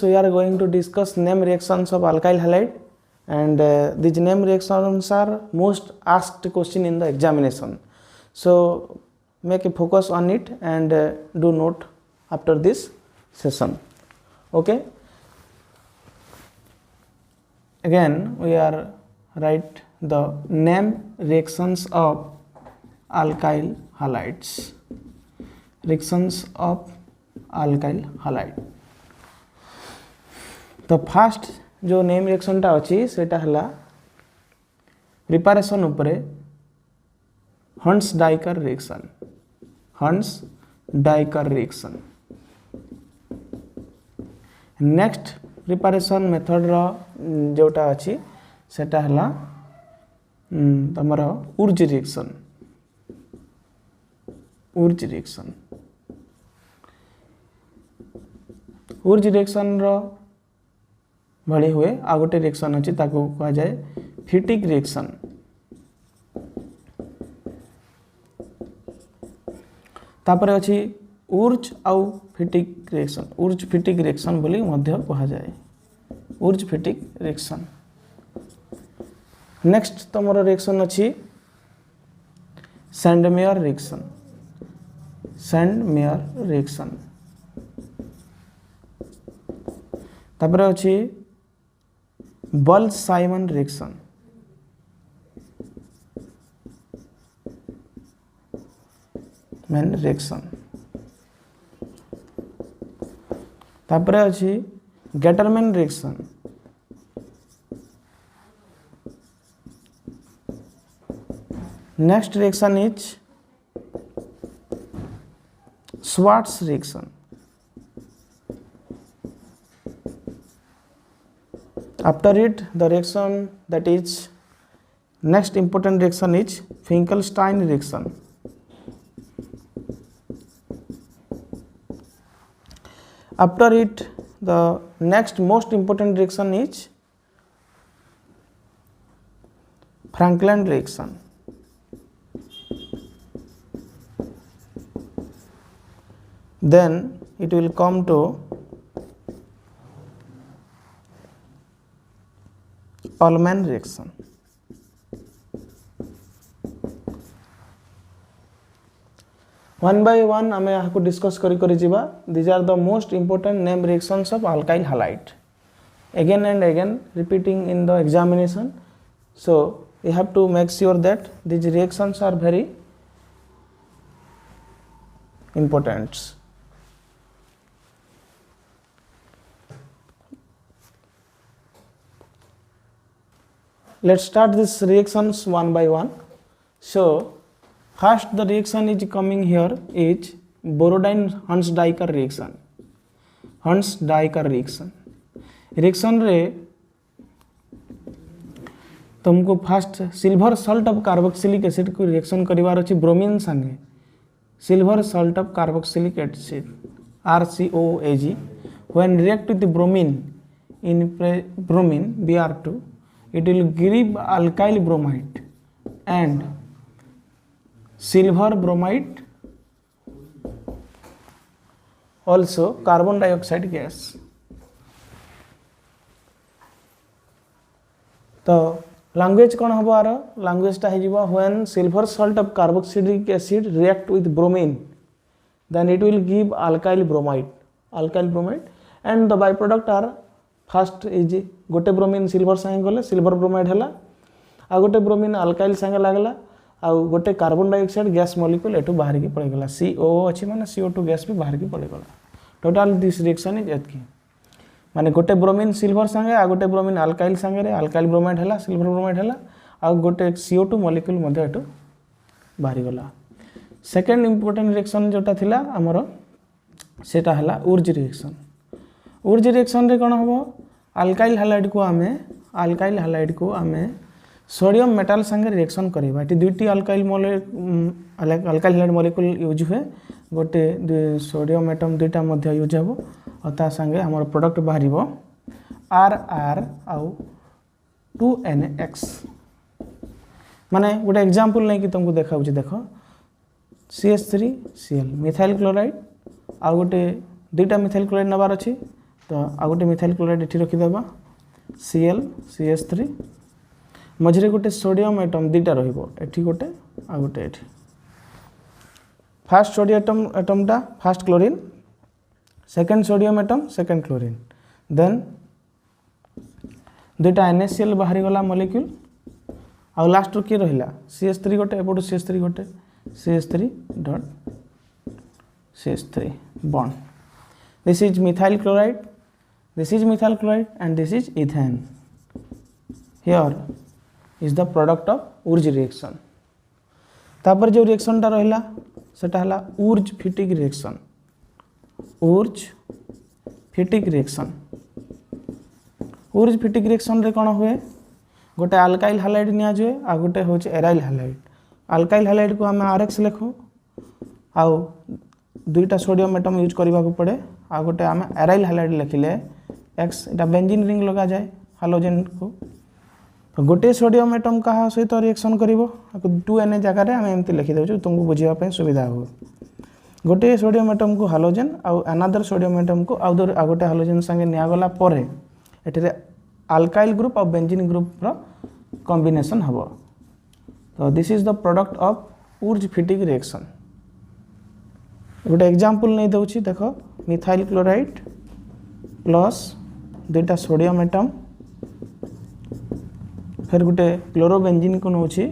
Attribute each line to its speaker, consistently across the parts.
Speaker 1: So we are going to discuss name reactions of alkyl halide, and these name reactions are most asked question in the examination. So make a focus on it and do note after this session. Okay. Again we are write the name reactions of alkyl halides. Reactions of alkyl halide. तो fast जो name reaction टा अच्छी सेटा हला preparation उपरे हंस डाइकर reaction. हंस डाइकर reaction. Next preparation method रो जोटा अच्छी सेटा हला तमरो उर्ज रिएक्शन. उर्ज रिएक्शन. उर्ज रिएक्शन रो भली हुए आ गोटे रिएक्शन अच्छी ताको कहा जाए फिटिक रिएक्शन. तापर अच्छी उर्ज आउ फिटिक रिएक्शन. उर्ज फिटिक रिएक्शन बोली मध्य कहा जाए. उर्ज फिटिक रिएक्शन. नेक्स्ट तमरो रिएक्शन अच्छी सैंडमेयर रिएक्शन. Sandmeyer reaction. तापर अच्छी बल्स-साइमन रिएक्शन. Main reaction. तापर अच्छी Gattermann reaction. Next reaction is Swarts reaction. After it, the reaction that is next important reaction is Finkelstein reaction. After it, the next most important reaction is Franklin reaction. Then it will come to Ullmann reaction. One by one आमे यहाँ को discuss करी जीवा. These are the most important name reactions of alkyl halide. Again and again repeating in the examination. So you have to make sure that these reactions are very important. Let's start these reactions one by one. So first the reaction is coming here is Borodine-Hunsdijker reaction. Hunsdijker reaction. Reaction रे तुमको first silver salt of carboxylic acid को reaction करिवार अछि bromine संगे. Silver salt of carboxylic acid RCOAG when react with bromine in bromine Br2, it will give alkyl bromide and silver bromide, also carbon dioxide gas. तो language कौन हम आरो language टा है जीवा when silver salt of carboxylic acid react with bromine, then it will give alkyl bromide. Alkyl bromide and the byproduct are first is गोटे bromine silver संगे गले सिल्वर ब्रोमाइड है. आ गोटे ब्रोमीन अल्काइल संगे लगला. आ गोटे कार्बन डाइऑक्साइड गैस मॉलिक्यूल एटू बाहर की पड़ गला. CO अच्छी माने CO2 गैस भी बाहर की पड़ गला. टोटल दिस रिएक्शन इज एतकी माने गोटे ब्रोमीन सिल्वर संगे आ गोटे ब्रोमीन अल्काइल संगे रे अल्काइल ब्रोमाइड है सिल्वर ब्रोमाइड है आ गोटे CO2 मॉलिक्यूल मध्ये एटू बाहर गला. सेकंड इंपोर्टेंट रिएक्शन जोटा थिला हमरो सेटा हला उर्ज रिएक्शन. उर्ज रिएक्शन रे कोन हबो अल्काइल हालाइड को आमे सोडियम मेटल संगे रिएक्शन करिबा. एटी दुईटी अल्काइल हालाइड मॉलिक्यूल यूज हुए. गोटे सोडियम एटम दुईटा मध्य यूज हबो और ता संगे हमर प्रोडक्ट बाहरिबो RR आउ 2NX. माने गोटे एग्जांपल नै कि तुमको देखाउ छी. देखो CH3Cl मिथाइल क्लोराइड आ गोटे दुईटा मिथाइल क्लोराइड नबार अछि तो आ गोटे मिथाइल क्लोराइड एठी रखि देबा Cl CH3 मझे गोटे सोडियम एटम दुटा रहिबो एठी गोटे आ गोटे एठी फर्स्ट सोडियम एटमटा first chlorine second sodium atom second chlorine then दुटा NaCl बाहरी गला मॉलिक्यूल आ लास्ट रो की रहिला CH3 गोटे एपटू CH3 गोटे CH3 dot CH3 bond. This is methyl chloride, this is methyl chloride and this is ethane. Here is the product of Urge reaction. तापर जो reaction टा रहिला सेटा हला उर्ज फिटिक रिएक्शन उर्ज फिटिक रिएक्शन उर्ज फिटिक रिएक्शन रे कोन हुए गोटे अल्काइल हैलाइड निया जुए आ गोटे होचे एराइल हैलाइड अल्काइल हैलाइड को हम RX लिखो आउ दुईटा सोडियम एटम यूज करबा को पड़े आ गोटे हम एराइल हैलाइड लिखिले X एटा बेंजीन रिंग लगा जाए हालोजन को तो गोटे सोडियम एटम कहा सहित रिएक्शन करिवो 2Na जगह रे हम एमती लिखि देउ तुमको बुझिबा पे सुविधा हो गोटे सोडियम एटम को हालोजन आ अनदर सोडियम एटम को आ गोटे हालोजन संगे निया गला परे एठरे अल्काइल ग्रुप और बेंजीन ग्रुप रो कॉम्बिनेशन हबो तो this is the product of Wurtz Fittig reaction गोटे एग्जांपल नहीं दउछि देखो मिथाइल क्लोराइड प्लस दुईटा सोडियम एटम फिर गोटे क्लोरोबेंजीन को नउछि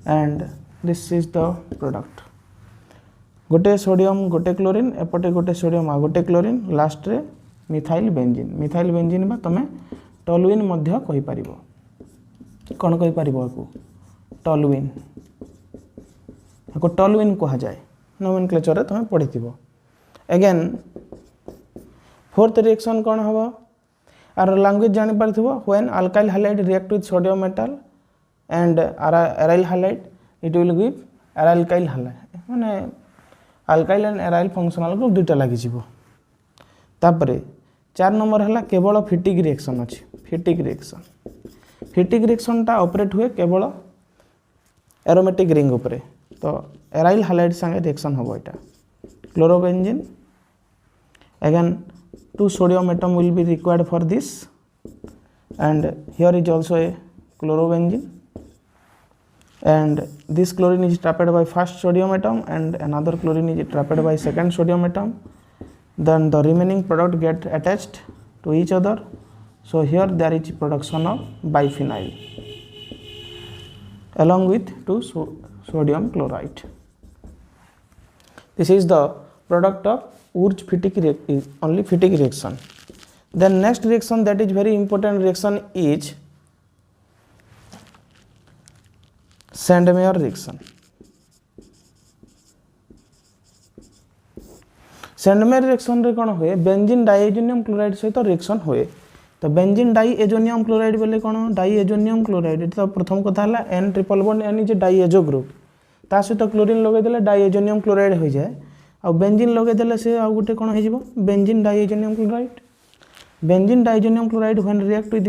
Speaker 1: and this is the product गोटे सोडियम गोटे क्लोरीन एपटे गोटे सोडियम आ गोटे क्लोरीन लास्ट रे मिथाइल बेंजीन बा तमे टॉलुइन मध्य कहि परिबो कोन कहि परिबो को टॉलुइन को टॉलुइन कहा जाए नोमेनक्लेचर रे तमे पढिथिबो अगेन फोर्थ रिएक्शन कोन हबो आर लैंग्वेज जानि परथिबो when alkyl halide react with sodium metal and aryl halide it will give aryl halide माने alkyl and aryl functional group दुटा लागि जिवो तापरे 4 नंबर हला केवल फिटिक रिएक्शन अछि फिटिक रिएक्शन ता ऑपरेट हुए केवल एरोमेटिक रिंग ऊपर तो एराइल हैलाइड संगे रिएक्शन होबो एटा chlorobenzene again 2 sodium atom will be required for this and here is also a chlorobenzene and this chlorine is trapped by first sodium atom and another chlorine is trapped by second sodium atom then the remaining product get attached to each other so here there is production of biphenyl along with 2 sodium chloride this is the product of Urge fitic only fitic reaction then next reaction that is very important reaction is Sandmeyer reaction Sandmeyer reaction रे कोन होए benzene diazonium chloride सहित reaction होए तो benzene diazonium chloride बोले कोन diazonium chloride तो प्रथम कथा हला N ट्रिपल बॉन्ड यानी जे डाइएजो ग्रुप ता सहित क्लोरीन लगे देले डाइएजोनियम क्लोराइड हो जाए आ बेंजीन लगे देले से आ गुटे कोन हे जिवो benzene diazonium chloride when react with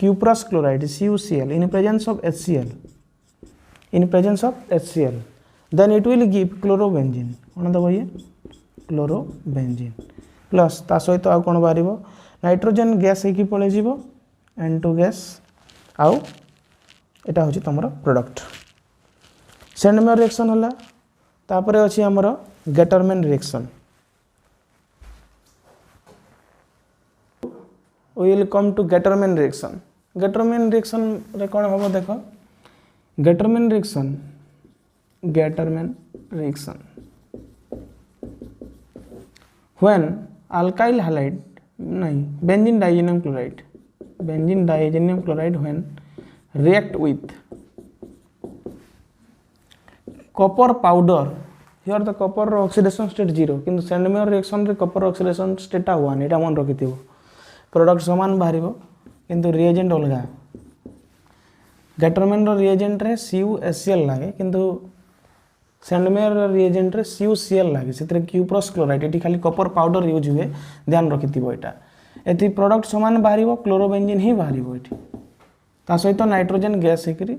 Speaker 1: cuprous chloride CuCl in presence of HCl then it will give chlorobenzene कोन दबो ये क्लोरोबेंजीन प्लस ता सहित आ कोन बारिबो नाइट्रोजन गैस हे की पळे जिवो N2 गैस आउ एटा होची तमरो प्रोडक्ट सेंडमेयर रिएक्शन हला तापरे अछि हमरो Gattermann reaction we will come to Gattermann reaction रे कोन होबो देखो Gattermann reaction when alkyl halide नहीं benzene diazonium chloride when react with copper powder here the copper oxidation state 0 किंतु सेंडमेयर रिएक्शन रे कॉपर ऑक्सीडेशन स्टेट 1 एटा मन रखिथिबो product समान बाहरिबो किंतु reagent अलगा गेटरमैन रो रिएजेंट रे CuHCl लागे किंतु सेंडमेयर रो रिएजेंट रे CuCl लागे सेतरे क्यूप्रस क्लोराइड एटी खाली कॉपर पाउडर यूज हुए ध्यान रखिथिबो एटा एति प्रोडक्ट समान बाहरिबो क्लोरोबेंजीन ही बाहरिबो एटी ता सहित नाइट्रोजन गैस हेकरी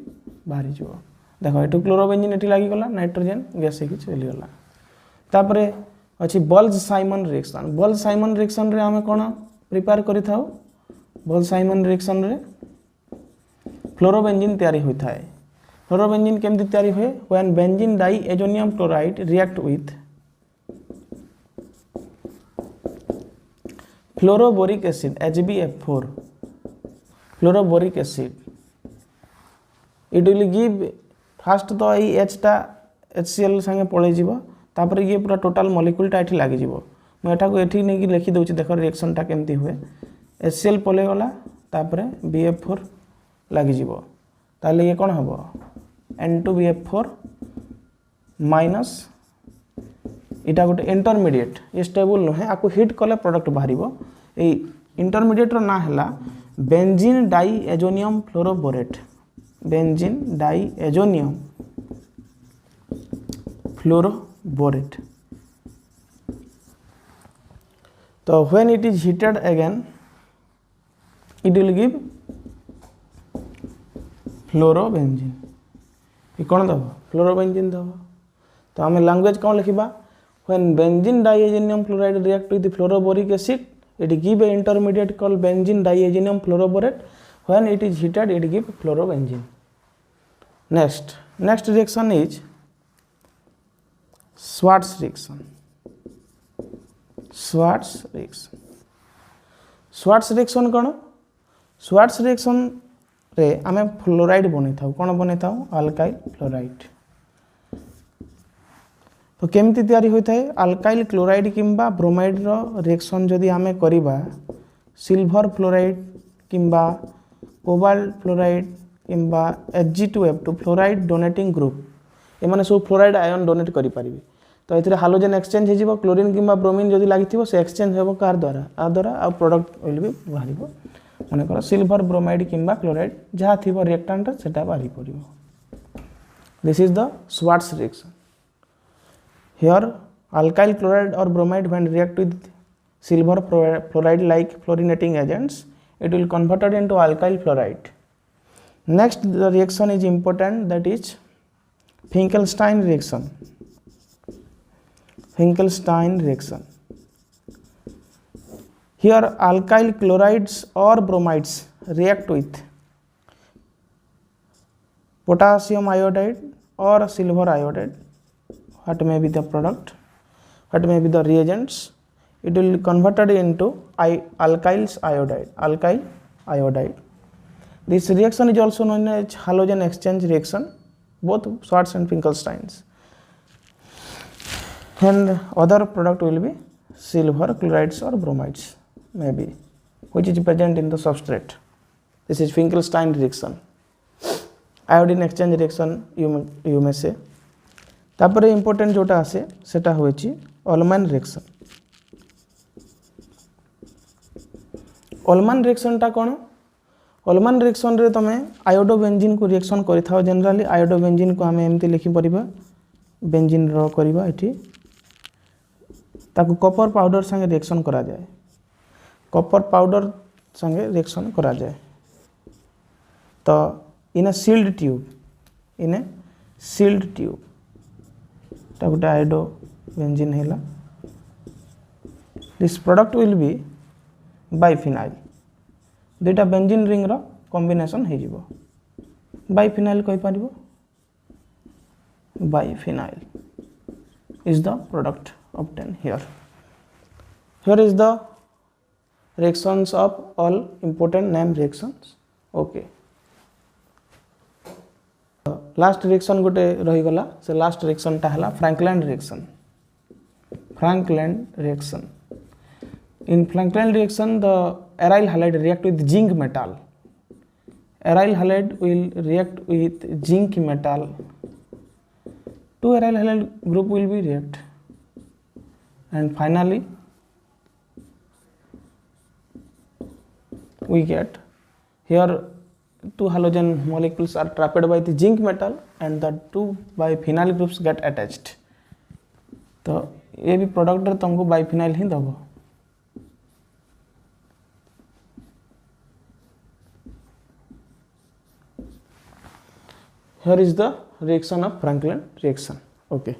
Speaker 1: बाहरि जिवो देखो एटू क्लोरोबेंजीन एटी लागि गला नाइट्रोजन गैस हेकि चली गला तापरे अच्छी Balz Schiemann reaction. Balz Schiemann reaction रे आमे कोन प्रिपेयर करि थाउ। बल्ज साइमन रिएक्शन रे फ्लोरोबेंजीन तैयारी होता है। फ्लोरोबेंजीन केमती तैयारी हुए? When benzene diazonium chloride react with fluoroboric acid HbF4, fluoroboric acid, it will give fast तो ये H टा HCl संगे पड़े जीवो, तापर ये पूरा टोटल मॉलिक्यूलटा एठी लागि जीवो। मैं एठा को एठी नै कि लिखि दउछि, देखो रिएक्शन टा केमती हुए। HCl पले गला, तापर BF4 लागि जीवो, ताले ये कोन हबो? N2BF4 माइनस इटा गोटे इंटरमीडिएट, ये स्टेबल नुहे, आपको हिट कले प्रोडक्ट बाहरिबो। ए इंटरमीडिएट रो ना हला benzene diazonium fluoroborate, benzene diazonium fluoroborate. तो when it is heated again it will give fluorobenzene. ये कौन दब? फ्लोरोबेंजीन दब। तो आम लैंग्वेज कौन लिखा? When benzene diazonium fluoride react with fluoroboric acid it give a intermediate called benzene diazonium fluoroborate. When it is heated it give fluorobenzene. Next reaction is Swarts reaction. Swarts reaction, Swarts reaction कौन? Swarts reaction रे आमे fluoride बनै थाउ। कोन बनै थाउ? Alkyl fluoride. तो केमती तैयारी होता है? अल्काइल क्लोराइड किंबा ब्रोमाइड रो रिएक्शन जदि आमे करिबा, सिल्वर फ्लोराइड किंबा कोबाल्ट फ्लोराइड किंबा Hg2F2 फ्लोराइड डोनेटिंग ग्रुप, एमाने सब फ्लोराइड आयन डोनेट करि परिबे। तो एथिरे हालोजेन एक्सचेंज हे जिवो, क्लोरीन किंबा ब्रोमीन जदि लागिथिबो से एक्सचेंज हेबो कार द्वारा? आ द्वारा आ प्रोडक्ट विल बी बाहरिबो। मन कर सिल्वर ब्रोमाइड किंबा क्लोराइड जहाँ थी रिएक्टेंट सेटा बाहरी पड़ो। This is the Swarts reaction. Here alkyl chloride और bromide when react with silver fluoride like fluorinating agents it will converted into alkyl fluoride. Next the reaction is important, that is Finkelstein reaction. Finkelstein reaction. Here alkyl chlorides or bromides react with potassium iodide or silver iodide. What may be the product? What may be the reagents? It will converted into alkyl iodide. This reaction is also known as halogen exchange reaction, both Schwartz and Finkelsteins. And other product will be silver chlorides or bromides, maybe, which is present in the substrate. This is Finkelstein reaction. Iodine exchange reaction you may say. तापर important जोटा आसे सेटा होइछि Ullmann reaction. Ullmann reaction टा कौन? Ullmann reaction रे तमे iodobenzene को reaction करि थाओ। जनरली आयोडोबेंजीन को हमें एमती लिखि परिबा, बेंजीन रो करिबा एठी, ताकू कॉपर पाउडर संगे रिएक्शन करा जाए। कॉपर पाउडर संगे रिएक्शन करा जाए। तो in a sealed tube, in a sealed tube ता गोटे आयोडोबेंजीन हैला। This product will be biphenyl. दुईटा बेंजीन रिंग रो कॉम्बिनेशन हो जिवो, बाइफिनाइल कहि परिबो। Biphenyl is the product obtained here. Here is the reactions of all important name reactions. Okay. Last reaction गोटे रही गला, से last reaction टा हला Franklin reaction. Franklin reaction. In Franklin reaction, the aryl halide react with zinc metal. Aryl halide will react with zinc metal. Two aryl halide group will be react, and finally we get here two halogen molecules are trapped by the zinc metal and the two biphenyl groups get attached. तो ये भी product तुमको biphenyl ही दबो। Here is the reaction of Franklin reaction. Okay.